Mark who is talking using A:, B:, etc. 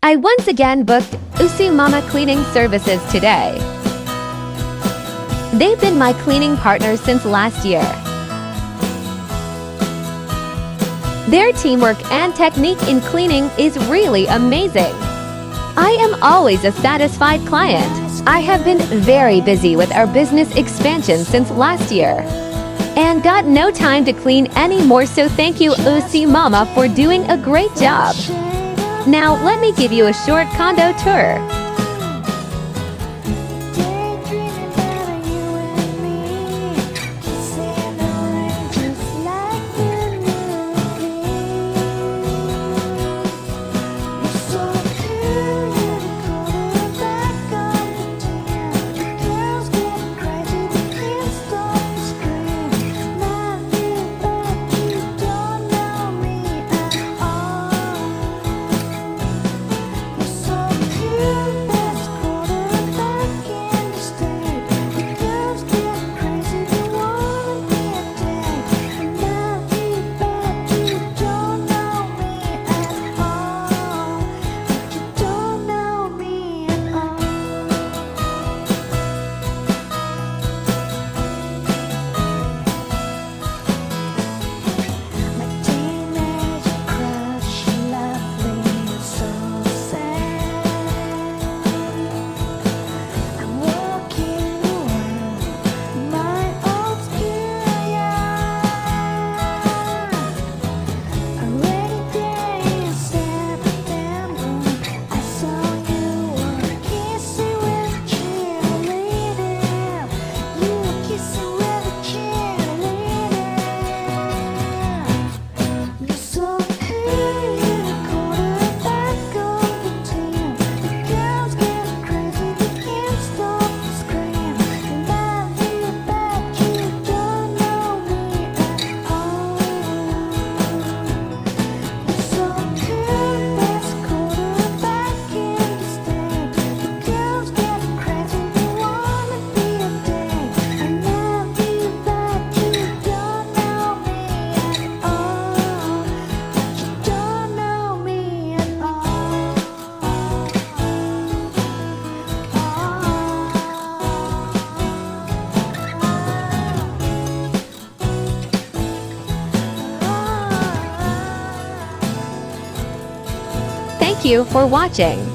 A: I once again booked Usi Mama Cleaning Services today. They've been my cleaning partner since last year. Their teamwork and technique in cleaning is really amazing. I am always a satisfied client. I have been very busy with our business expansion since last year and got no time to clean anymore, so thank you Usi Mama for doing a great job. Now let me give you a short condo tour. Thank you for watching.